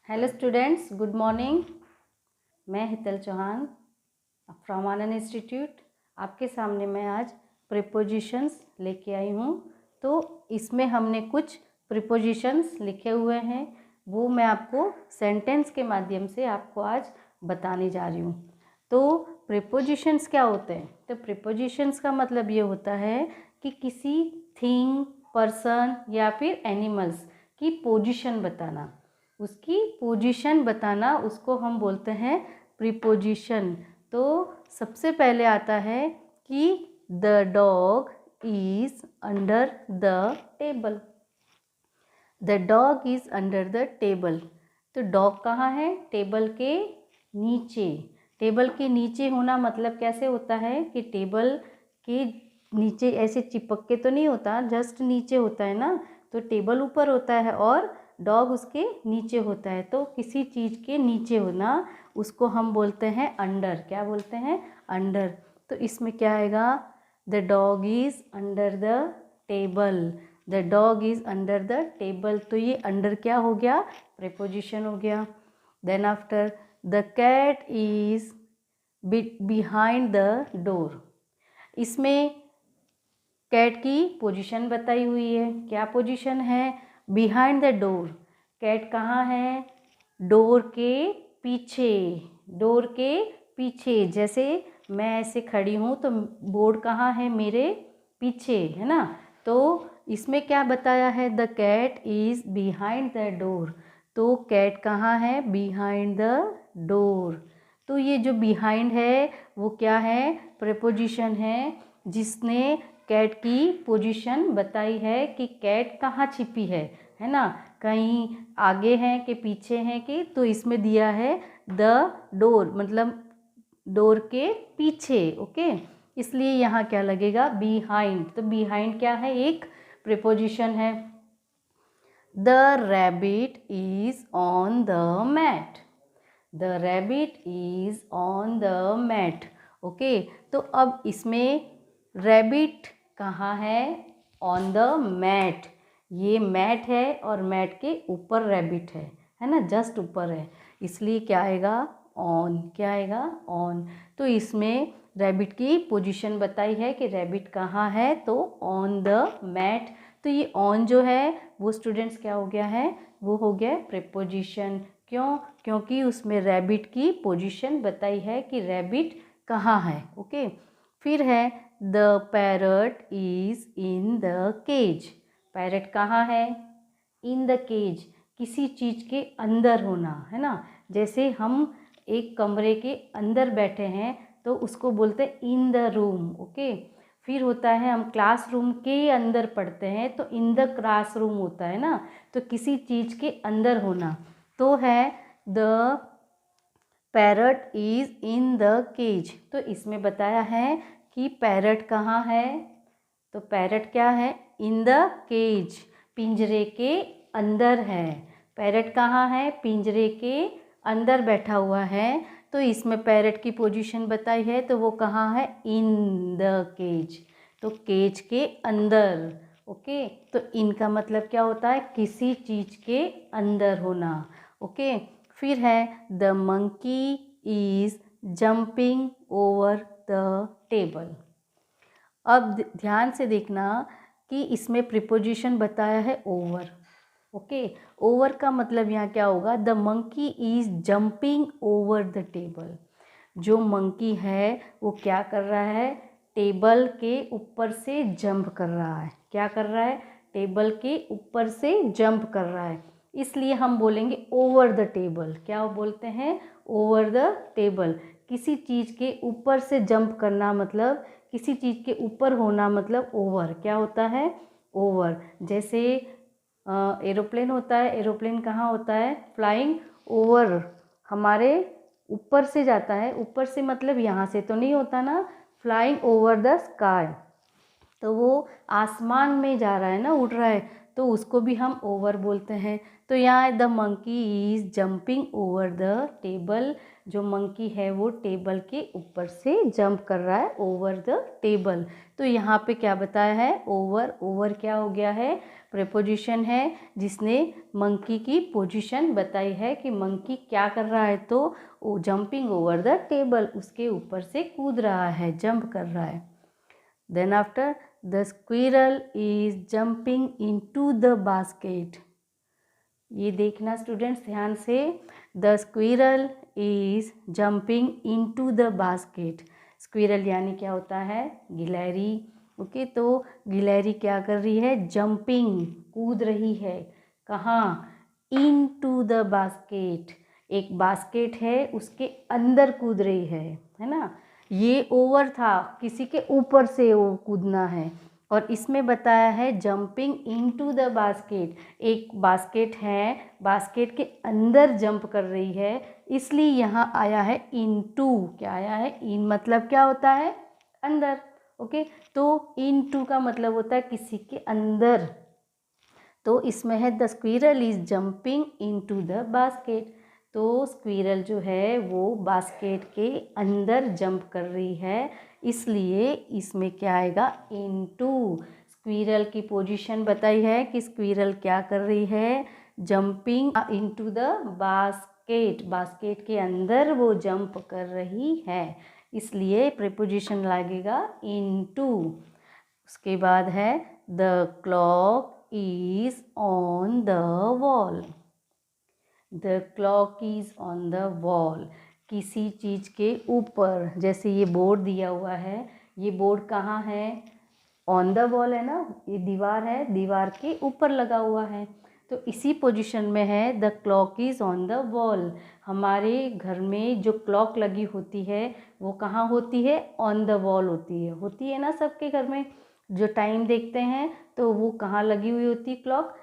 Hello students, good morning. मैं हितल Chauhan from Anand institute. आपके सामने मैं आज प्रीपोजिशंस लेके आई हूँ। तो इसमें हमने कुछ प्रीपोजिशंस लिखे हुए हैं, वो मैं आपको सेंटेंस के माध्यम से आपको आज बताने जा रही हूँ। तो प्रीपोजिशंस क्या होते हैं? तो प्रीपोजिशंस का मतलब ये होता है कि किसी थिंग, पर्सन या फिर एनिमल्स की पोजीशन बताना, उसकी पोजीशन बताना, उसको हम बोलते हैं प्रीपोजिशन। तो सबसे पहले आता है कि the dog is under the table. The dog is under the table. तो डॉग कहाँ है? टेबल के नीचे। टेबल के नीचे होना मतलब कैसे होता है कि टेबल के नीचे ऐसे चिपक के तो नहीं होता, जस्ट नीचे होता है ना। तो टेबल ऊपर होता है और डॉग उसके नीचे होता है। तो किसी चीज़ के नीचे होना, उसको हम बोलते हैं अंडर। क्या बोलते हैं? अंडर। तो इसमें क्या आएगा? The dog is under the table. The dog is under the table. तो ये अंडर क्या हो गया? प्रीपोजिशन हो गया। Then after the cat is behind the door. इसमें कैट की पोजीशन बताई हुई है। क्या पोजीशन है? Behind the door. कैट कहाँ है? डोर के पीछे। डोर के पीछे। जैसे मैं ऐसे खड़ी हूँ तो बोर्ड कहाँ है? मेरे पीछे है ना। तो इसमें क्या बताया है? The cat is behind the door. तो कैट कहाँ है? Behind the door. तो ये जो बिहाइंड है वो क्या है? प्रीपोजिशन है, जिसने कैट की पोजीशन बताई है कि कैट कहाँ छिपी है ना। कहीं आगे है कि पीछे है कि, तो इसमें दिया है द डोर, मतलब डोर के पीछे। ओके, इसलिए यहाँ क्या लगेगा? बिहाइंड। तो बिहाइंड क्या है? एक प्रीपोजिशन है। The rabbit is on the mat. The rabbit is on the mat. Okay, तो अब इसमें रैबिट कहाँ है? On the mat. ये मैट है और मैट के ऊपर रैबिट है ना, जस्ट ऊपर है, इसलिए क्या आएगा? ऑन। क्या आएगा? ऑन। तो इसमें रैबिट की पोजीशन बताई है कि रैबिट कहाँ है, तो ऑन द मैट। तो ये ऑन जो है वो स्टूडेंट्स क्या हो गया है? वो हो गया प्रीपोजिशन। क्यों? क्योंकि उसमें रैबिट की पोजीशन बताई है कि रैबिट कहाँ है। ओके, फिर है the parrot is in the cage. Parrot कहाँ है? In the cage. किसी चीज़ के अंदर होना है ना। जैसे हम एक कमरे के अंदर बैठे हैं तो उसको बोलते हैं इन द रूम। ओके, फिर होता है हम क्लासरूम के अंदर पढ़ते हैं तो इन द क्लासरूम होता है ना। तो किसी चीज़ के अंदर होना तो है the parrot is in the cage. तो इसमें बताया है कि पैरट कहाँ है? तो पैरट क्या है? इन द केज, पिंजरे के अंदर है। पैरट कहाँ है? पिंजरे के अंदर बैठा हुआ है। तो इसमें पैरट की पोजीशन बताई है, तो वो कहाँ है? In the cage. तो केज के अंदर। ओके, तो इनका मतलब क्या होता है? किसी चीज़ के अंदर होना। ओके, फिर है the monkey is jumping over the table. अब ध्यान से देखना कि इसमें प्रीपोजिशन बताया है ओवर। ओके, ओवर का मतलब यहाँ क्या होगा? The monkey is jumping over the table. जो मंकी है वो क्या कर रहा है? टेबल के ऊपर से जंप कर रहा है। क्या कर रहा है? टेबल के ऊपर से जंप कर रहा है, इसलिए हम बोलेंगे ओवर द टेबल। क्या बोलते हैं? Over the table. किसी चीज़ के ऊपर से जंप करना मतलब किसी चीज़ के ऊपर होना मतलब ओवर। क्या होता है? ओवर। जैसे एरोप्लेन होता है, एरोप्लेन कहाँ होता है? फ्लाइंग ओवर, हमारे ऊपर से जाता है। ऊपर से मतलब यहाँ से तो नहीं होता ना, फ्लाइंग ओवर द स्काई, तो वो आसमान में जा रहा है ना, उड़ रहा है, तो उसको भी हम ओवर बोलते हैं। तो यहाँ the monkey is jumping over the table. जो मंकी है वो टेबल के ऊपर से जंप कर रहा है ओवर द टेबल। तो यहाँ पे क्या बताया है, ओवर। ओवर क्या हो गया है, प्रीपोजिशन है जिसने मंकी की पोजीशन बताई है कि मंकी क्या कर रहा है, तो जंपिंग ओवर द टेबल, उसके ऊपर से कूद रहा है, जंप कर रहा है। Then after the squirrel is jumping into the basket. ये देखना स्टूडेंट्स ध्यान से, the squirrel is jumping into the basket. Squirrel यानी क्या होता है, गिलहरी। ओके, तो गिलहरी क्या कर रही है, जंपिंग, कूद रही है। कहाँ, इनटू द बास्केट, एक बास्केट है उसके अंदर कूद रही है ना। ये ओवर था, किसी के ऊपर से वो कूदना है। और इसमें बताया है जंपिंग इनटू द बास्केट, एक बास्केट है, बास्केट के अंदर जंप कर रही है, इसलिए यहाँ आया है इनटू। क्या आया है, इन मतलब क्या होता है, अंदर। ओके, तो इनटू का मतलब होता है किसी के अंदर। तो इसमें है the squirrel is jumping into the basket. तो स्क्विरल जो है वो बास्केट के अंदर जंप कर रही है, इसलिए इसमें क्या आएगा, इनटू। स्क्विरल की पोजीशन बताई है कि स्क्विरल क्या कर रही है, jumping into the basket, basket के अंदर वो जंप कर रही है, इसलिए प्रीपोजिशन लगेगा इनटू। उसके बाद है the clock is on the wall। The clock is on the wall, किसी चीज़ के ऊपर, जैसे ये बोर्ड दिया हुआ है, ये बोर्ड कहाँ है, ऑन द वॉल है ना, ये दीवार है, दीवार के ऊपर लगा हुआ है, तो इसी पोजीशन में है the clock is on the wall. हमारे घर में जो क्लॉक लगी होती है वो कहाँ होती है, ऑन द वॉल होती है ना, सबके घर में जो टाइम देखते हैं तो वो कहाँ लगी हुई होती है, क्लॉक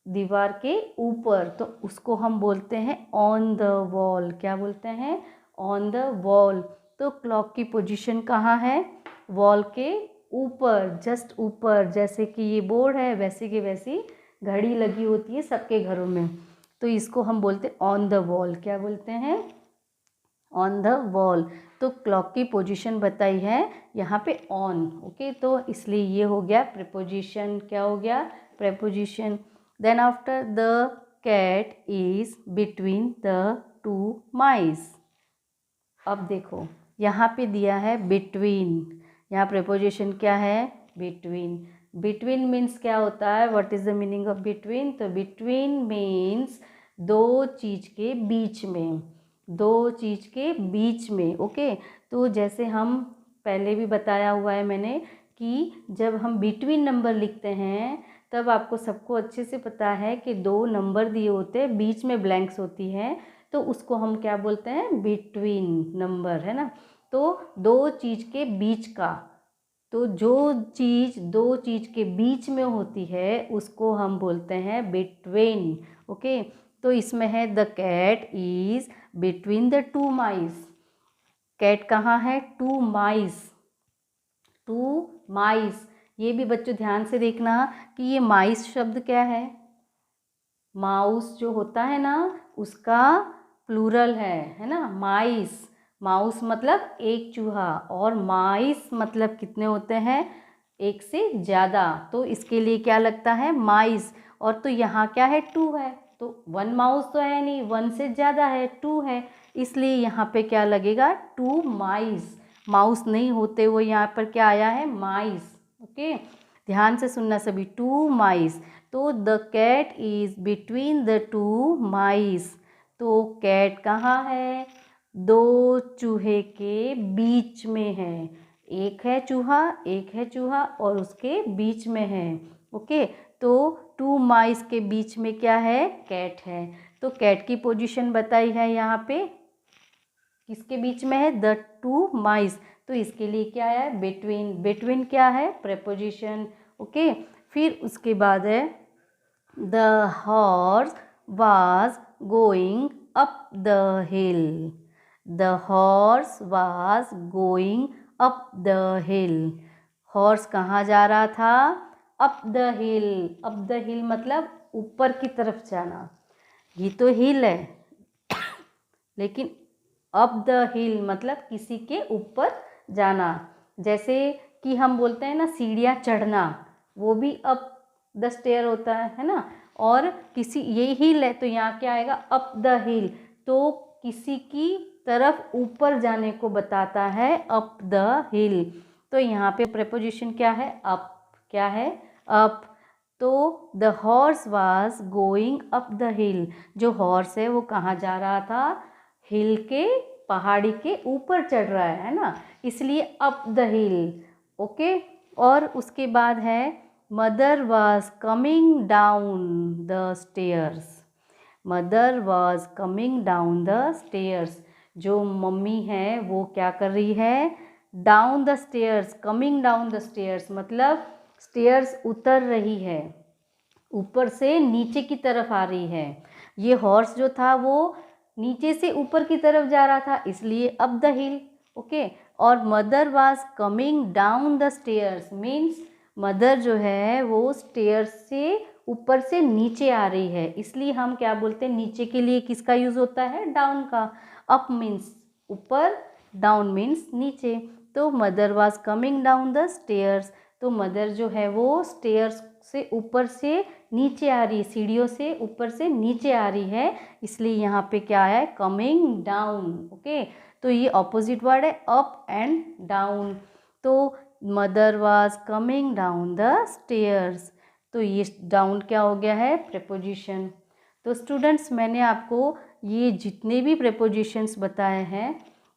दीवार के ऊपर, तो उसको हम बोलते हैं ऑन द वॉल। क्या बोलते हैं, ऑन द वॉल। तो क्लॉक की पोजीशन कहाँ है, वॉल के ऊपर, जस्ट ऊपर, जैसे कि ये बोर्ड है वैसे की वैसी घड़ी लगी होती है सबके घरों में, तो इसको हम बोलते हैं ऑन द वॉल। क्या बोलते हैं, ऑन द वॉल। तो क्लॉक की पोजीशन बताई है यहाँ पे ऑन। ओके, तो इसलिए ये हो गया प्रीपोजिशन। क्या हो गया, preposition. Then after the cat is between the two mice. अब देखो यहाँ पे दिया है बिटवीन, यहाँ प्रीपोजिशन क्या है, बिटवीन। बिटवीन मीन्स क्या होता है, what is the meaning of between, तो बिटवीन मीन्स दो चीज़ के बीच में, दो चीज़ के बीच में। ओके, तो जैसे हम पहले भी बताया हुआ है मैंने कि जब हम बिटवीन नंबर लिखते हैं तब आपको सबको अच्छे से पता है कि दो नंबर दिए होते हैं, बीच में ब्लैंक्स होती हैं, तो उसको हम क्या बोलते हैं, बिटवीन नंबर, है ना। तो दो चीज़ के बीच का, तो जो चीज़ दो चीज़ के बीच में होती है उसको हम बोलते हैं बिटवीन। ओके, तो इसमें है the cat is between the two mice. Cat कहाँ है, टू माइस, टू माइस। ये भी बच्चों ध्यान से देखना कि ये माइस शब्द क्या है, माउस जो होता है ना उसका प्लूरल है ना, माइस। माउस मतलब एक चूहा, और माइस मतलब कितने होते हैं, एक से ज़्यादा, तो इसके लिए क्या लगता है, माइस। और तो यहाँ क्या है, टू है, तो वन माउस तो है नहीं, वन से ज़्यादा है, टू है, इसलिए यहाँ पे क्या लगेगा, टू माइस। माउस नहीं होते हुए यहाँ पर क्या आया है, माइस। ओके, ध्यान से सुनना सभी, टू माइस। तो the cat is between the two mice. तो कैट कहाँ है, दो चूहे के बीच में है, एक है चूहा और उसके बीच में है। ओके, तो टू माइस के बीच में क्या है, कैट है। तो कैट की पोजीशन बताई है यहाँ पे, किसके बीच में है, द टू माइस, तो इसके लिए क्या है, बिटवीन। बिटवीन क्या है, प्रेपोजिशन। ओके, फिर उसके बाद है the horse was going up the hill. The horse was going up the hill. Horse कहाँ जा रहा था, up the hill. Up the हिल मतलब ऊपर की तरफ जाना, ये तो हिल है लेकिन अप द हिल मतलब किसी के ऊपर जाना। जैसे कि हम बोलते हैं ना सीढ़ियाँ चढ़ना, वो भी अप द स्टेयर होता है ना। और किसी ये हिल है तो यहाँ क्या आएगा, अप द हिल, तो किसी की तरफ ऊपर जाने को बताता है अप द हिल। तो यहाँ पे प्रेपोजिशन क्या है, अप। क्या है, अप। तो the horse was going up the हिल, जो हॉर्स है वो कहाँ जा रहा था, हिल के, पहाड़ी के ऊपर चढ़ रहा है ना, इसलिए अप द हिल। ओके। और उसके बाद है mother was coming down the stairs. Mother was coming down the stairs, जो मम्मी है वो क्या कर रही है, down the stairs, coming down the stairs मतलब स्टेयर्स उतर रही है, ऊपर से नीचे की तरफ आ रही है। ये हॉर्स जो था वो नीचे से ऊपर की तरफ जा रहा था, इसलिए अप द हिल। ओके। और mother was coming down the stairs means mother जो है वो स्टेयर्स से ऊपर से नीचे आ रही है, इसलिए हम क्या बोलते हैं, नीचे के लिए किसका यूज़ होता है, डाउन का। अप मीन्स ऊपर, डाउन मीन्स नीचे। तो mother was coming down the stairs, तो मदर जो है वो स्टेयर्स से ऊपर से नीचे आ रही है, सीढ़ियों से ऊपर से नीचे आ रही है, इसलिए यहाँ पे क्या है, कमिंग डाउन। ओके। तो ये ऑपोजिट वर्ड है, अप एंड डाउन। तो mother was coming down the stairs, तो ये डाउन क्या हो गया है, प्रेपोजिशन। तो स्टूडेंट्स मैंने आपको ये जितने भी प्रेपोजिशंस बताए हैं,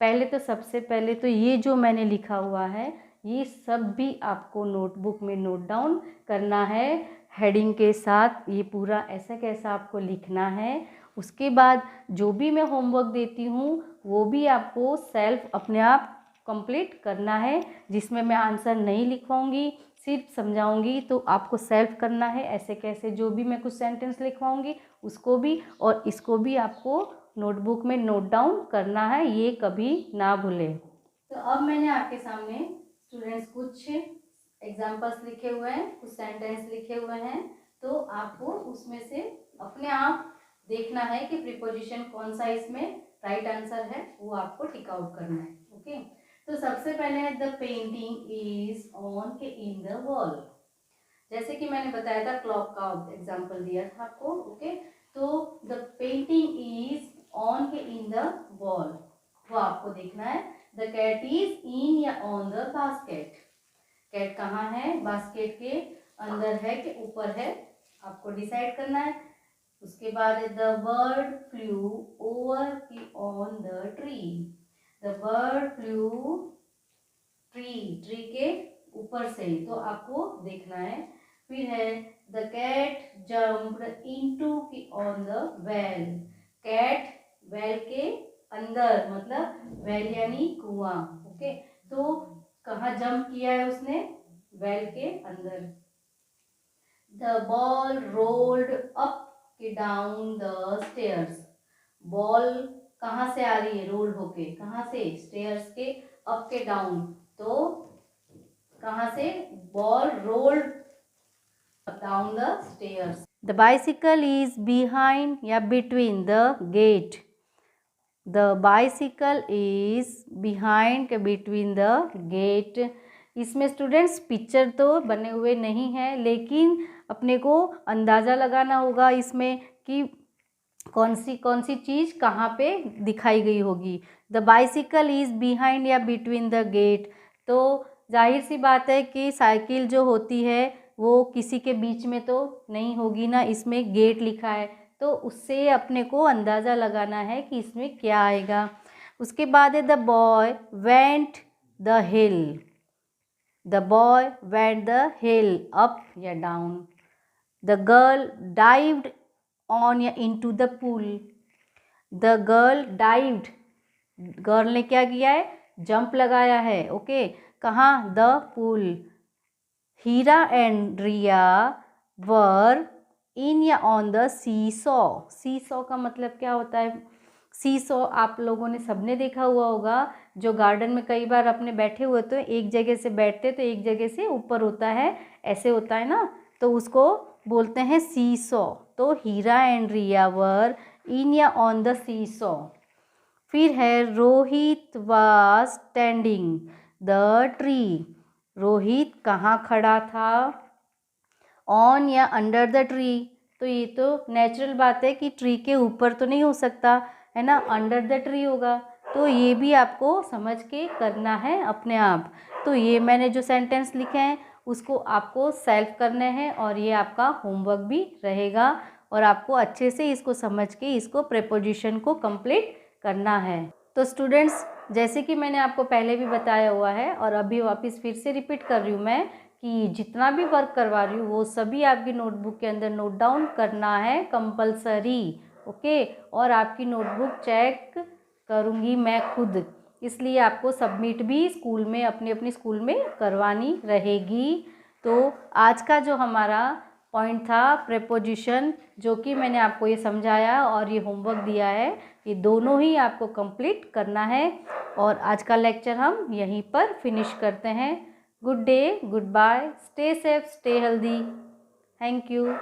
पहले तो सबसे पहले तो ये जो मैंने लिखा हुआ है ये सब भी आपको नोटबुक में नोट डाउन करना है हेडिंग के साथ, ये पूरा ऐसा कैसा आपको लिखना है। उसके बाद जो भी मैं होमवर्क देती हूँ वो भी आपको सेल्फ अपने आप कंप्लीट करना है, जिसमें मैं आंसर नहीं लिखवाऊंगी, सिर्फ समझाऊंगी, तो आपको सेल्फ करना है। ऐसे कैसे जो भी मैं कुछ सेंटेंस लिखवाऊंगी उसको भी और इसको भी आपको नोटबुक में नोट डाउन करना है, ये कभी ना भूलें। तो अब मैंने आपके सामने स्टूडेंट्स कुछ एग्जाम्पल्स लिखे हुए हैं, कुछ सेंटेंस लिखे हुए हैं, तो आपको उसमें से अपने आप देखना है कि प्रीपोजिशन कौन सा इसमें राइट आंसर है, वो आपको टिक आउट करना है। ओके। तो सबसे पहले है द पेंटिंग इज ऑन के इन द वॉल। जैसे कि मैंने बताया था क्लॉक का एग्जाम्पल दिया था आपको। ओके। तो द पेंटिंग इज ऑन के इन द वॉल, वो आपको देखना है। द कैट इज इन या ऑन द बास्केट, कैट कहाँ है, बास्केट के अंदर है कि ऊपर है, आपको डिसाइड करना है। उसके बाद द बर्ड फ्लू ओवर की on the tree, the bird flew tree के ऊपर से, तो आपको देखना है। फिर है द कैट जम्प्ड इनटू की on the well, cat well के अंदर मतलब वेल यानी कुआं। ओके। तो कहाँ जंप किया है उसने, वेल के अंदर। द बॉल रोल्ड अप के डाउन द स्टेयर्स, बॉल कहाँ से आ रही है, रोल होके, कहाँ से, स्टेयर्स के अप के डाउन, तो कहाँ से, ball rolled down the stairs. The bicycle is behind या between the gate, the bicycle is behind के बिटवीन द गेट। इसमें स्टूडेंट्स पिक्चर तो बने हुए नहीं हैं, लेकिन अपने को अंदाज़ा लगाना होगा इसमें कि कौन सी चीज़ कहाँ पे दिखाई गई होगी। द बाइसिकल इज़ बिहाइंड या बिटवीन द गेट, तो जाहिर सी बात है कि साइकिल जो होती है वो किसी के बीच में तो नहीं होगी ना, इसमें गेट लिखा है, तो उससे अपने को अंदाज़ा लगाना है कि इसमें क्या आएगा। उसके बाद है the boy went the hill, the boy went the hill up या down. The girl dived on या into the pool, the girl dived, girl ने क्या किया है, जंप लगाया है। ओके। कहाँ, the pool. Heera and Riya were in या on the seesaw, seesaw का मतलब क्या होता है, सी सॉ आप लोगों ने सबने देखा हुआ होगा, जो गार्डन में कई बार अपने बैठे हुए तो एक जगह से बैठते तो एक जगह से ऊपर होता है, ऐसे होता है ना, तो उसको बोलते हैं सी सॉ। तो हीरा एंड रिया वर इन या ऑन द सी सॉ। फिर है Rohit was standing the tree. Rohit कहाँ खड़ा था? ऑन या अंडर द ट्री। तो ये तो नेचुरल बात है कि ट्री के ऊपर तो नहीं हो सकता है ना, अंडर द ट्री होगा। तो ये भी आपको समझ के करना है अपने आप। तो ये मैंने जो सेंटेंस लिखे हैं उसको आपको सेल्फ करने हैं और ये आपका होमवर्क भी रहेगा और आपको अच्छे से इसको समझ के इसको प्रीपोजिशन को कंप्लीट करना है। तो स्टूडेंट्स, जैसे कि मैंने आपको पहले भी बताया हुआ है और अभी वापस फिर से रिपीट कर रही हूँ मैं कि जितना भी वर्क करवा रही हूँ वो सभी आपकी नोटबुक के अंदर नोट डाउन करना है कंपलसरी। ओके, और आपकी नोटबुक चेक करूँगी मैं खुद, इसलिए आपको सबमिट भी स्कूल में अपनी अपनी स्कूल में करवानी रहेगी। तो आज का जो हमारा पॉइंट था प्रीपोजिशन, जो कि मैंने आपको ये समझाया और ये होमवर्क दिया है, ये दोनों ही आपको कंप्लीट करना है। और आज का लेक्चर हम यहीं पर फिनिश करते हैं। Good day, goodbye, stay safe, stay healthy. Thank you.